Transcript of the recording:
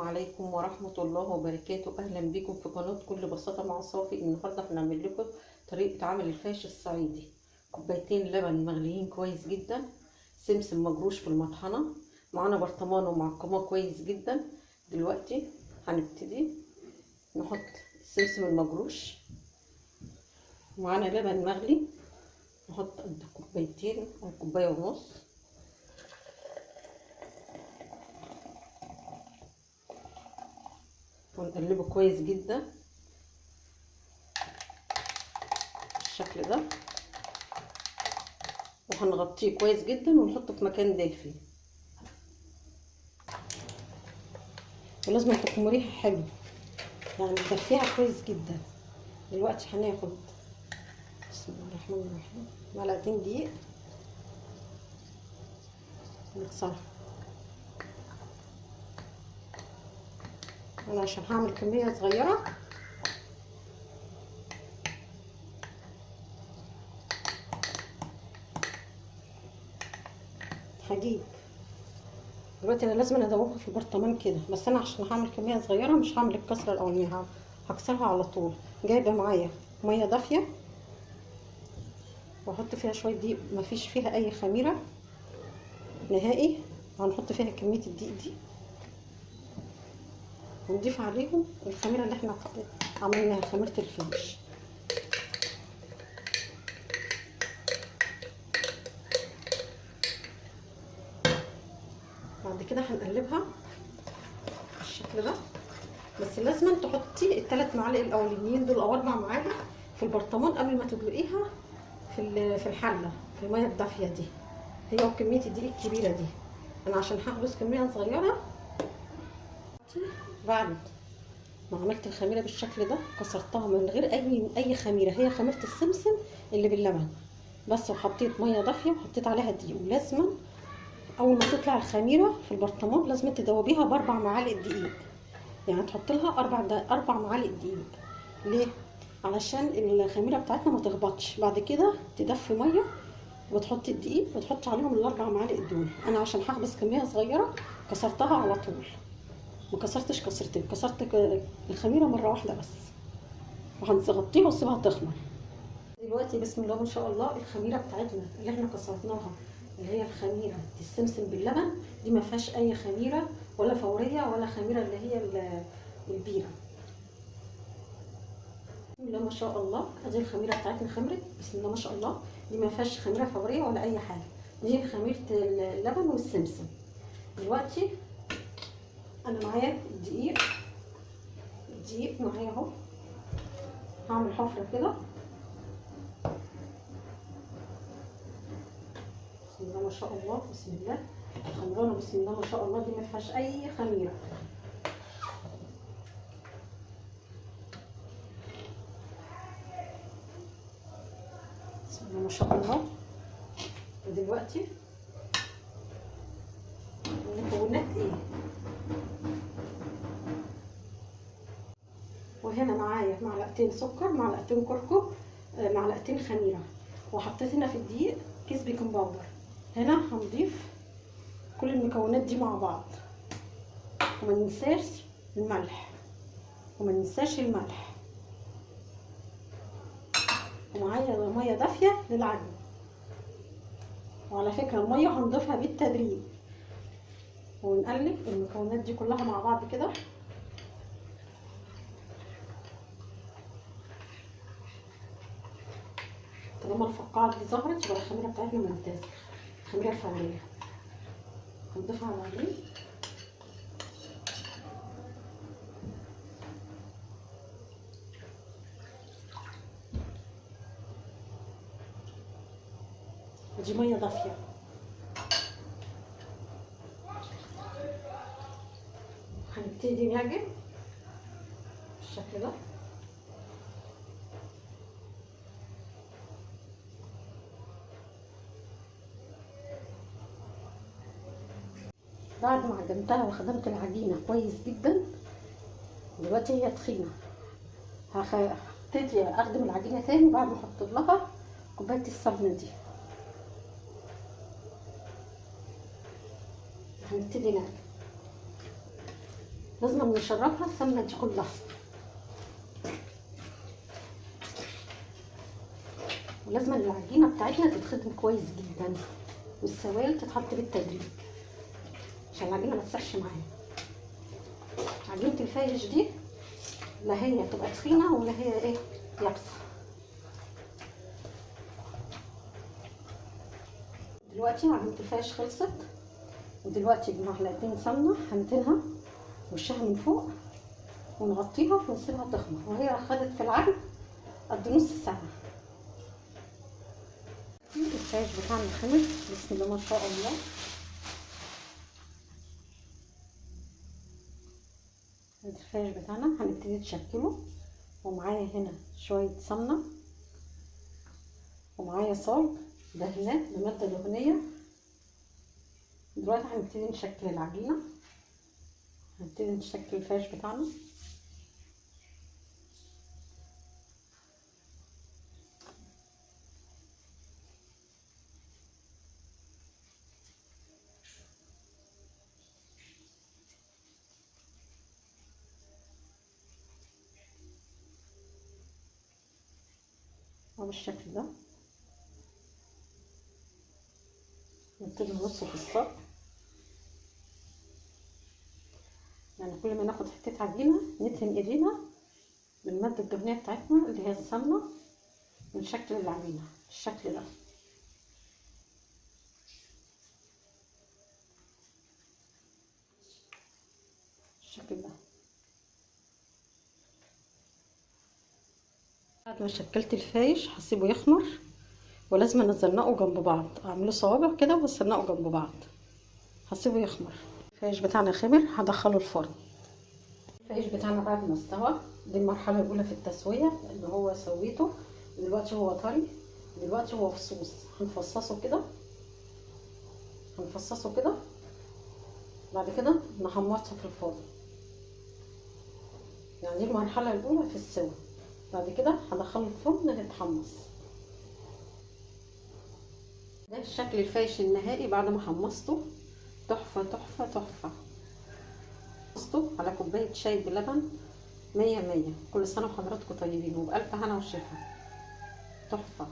عليكم ورحمة الله وبركاته. أهلا بكم في قناة كل بساطة مع صافي. النهاردة هنعمل لكم طريقة عمل الفاش الصعيدي. كوبايتين لبن مغليين كويس جدا، سمسم مجروش في المطحنة، معانا برطمان ومعقماه كويس جدا. دلوقتي هنبتدي نحط السمسم المجروش، معانا لبن مغلي، نحط قد كوبايتين أو كوباية ونص، ونقلبه كويس جدا بالشكل ده، وهنغطيه كويس جدا ونحطه في مكان دافي، ولازم تكون ريحه حلو يعني ندفيها كويس جدا. دلوقتي هناخد بسم الله الرحمن الرحيم معلقتين دقيق نكسرها. انا عشان هعمل كميه صغيره هجيب دلوقتي، انا لازم ادوبها في البرطمان كده، بس انا عشان هعمل كميه صغيره مش هعمل الكسره الاولانيه، هكسرها على طول. جايبه معايا ميه دافيه واحط فيها شويه دقيق، مفيش فيها اي خميره نهائي، هنحط فيها كميه الدقيق دي ونضيف عليهم الخميره اللي احنا عملناها، خميره الفيش. بعد كده هنقلبها بالشكل ده، بس لازم تحطي ال3 معالق الاولانيين دول او 4 معالق في البرطمان قبل ما تدلقيها في الحله في الميه الدافيه دي، هي وكميه الدقيق الكبيره دي. انا عشان هخبز كميه صغيره، بعد ما عملت الخميره بالشكل ده كسرتها من غير اي خميره، هي خميره السمسم اللي باللبن بس، وحطيت ميه دافيه وحطيت عليها دقيق. ولازم اول ما تطلع الخميره في البرطمان لازم تدوبيها ب4 معالق دقيق، يعني تحط لها 4 معالق دقيق. ليه؟ علشان الخميره بتاعتنا ما تهبطش. بعد كده تدفي ميه وتحطي الدقيق وتحطي عليهم ال4 معالق دول. انا عشان هخبز كميه صغيره كسرتها على طول، ما كسرتش كسرتين، كسرت الخميره مره واحده بس، وهنغطيها واسيبها تخمر. دلوقتي بسم الله ما شاء الله الخميره بتاعتنا اللي احنا كسرناها، اللي هي الخميره السمسم باللبن دي، ما فيهاش اي خميره ولا فوريه ولا خميره اللي هي البيره. بسم الله ما شاء الله، ادي الخميره بتاعتنا خمرت بسم الله ما شاء الله، دي ما فيهاش خميره فوريه ولا اي حاجه، دي خميره اللبن والسمسم. دلوقتي انا معايا الدقيق معايا اهو، هعمل حفره كده بسم الله ما شاء الله. بسم الله خمرانه بسم الله ما شاء الله، دي ما فيهاش اي خميره. بسم الله ما شاء الله. ودلوقتي المكونات ايه؟ وهنا معايا معلقتين سكر، معلقتين كركم، معلقتين خميره، وحطيت هنا في الدقيق كيس بيكنج باودر. هنا هنضيف كل المكونات دي مع بعض، وما ننساش الملح، ومعايا ميه دافيه للعجن، وعلى فكره الميه هنضيفها بالتدريج، ونقلب المكونات دي كلها مع بعض كده. طالما الفقاعه دي ظهرت يبقى الخميره بتاعتنا ممتازه، الخميره الفوريه هنضيفها على العجين. ودي ميه دافيه، هنبتدي نعجن بالشكل ده. بعد ما عجنتها وخدمت العجينه كويس جدا، دلوقتي هي تخينه، هبتدي اخدم العجينه تاني بعد ما احط لها كوبايه السمنه دي. هنبتدي نعجن لازم نشربها السمنه دي كلها، ولازم العجينه بتاعتنا تتخدم كويس جدا، والسوائل تتحط بالتدريج عشان العجينه ما تسحش معانا. عجينه الفايش دي لا هي تبقى تخينه ولا هي ايه يابسه. دلوقتي عجينه الفايش خلصت، ودلوقتي بمعلقتين سمنه هندهنها وشها من فوق ونغطيها ونسيبها تخمر، وهي خدت في العجن قد نص ساعه. الفايش بتاعنا خمر بسم الله ما شاء الله. الفايش بتاعنا هنبتدي نشكله، ومعايا هنا شويه سمنه، ومعايا صاج دهنات بماده دهنيه. دلوقتي هنبتدي نشكل العجينه، هنبتدي نشكل الفايش بتاعنا. بالشكل ده نبتدي نرصه في الصاج، يعني كل ما ناخد حته عجينه ندهن ايدينا بالماده الدهنيه بتاعتنا اللي هي السمنه، ونشكل العجينه بالشكل ده. بالشكل ده. بعد ما شكلت الفايش هسيبه يخمر، ولازم نزنقه جنب بعض، اعمله صوابع كده ونزنقه جنب بعض. هسيبه يخمر. الفايش بتاعنا خمر، هدخله الفرن. الفايش بتاعنا بعد ما استوى، دي المرحله الاولى في التسويه اللي هو سويته. دلوقتي هو طري، دلوقتي هو في صوص. هنفصصه كده، هنفصصه كده، بعد كده نحمصه في الفرن. يعني دي المرحله الاولى في السوا، بعد كده هدخله الفرن يتحمص. ده الشكل الفايش النهائي بعد ما حمصته. تحفه تحفه تحفه. حمصته على كوبايه شاي بلبن، 100 100. كل سنه وحضراتكم طيبين وبألف هنا وشفا. تحفه.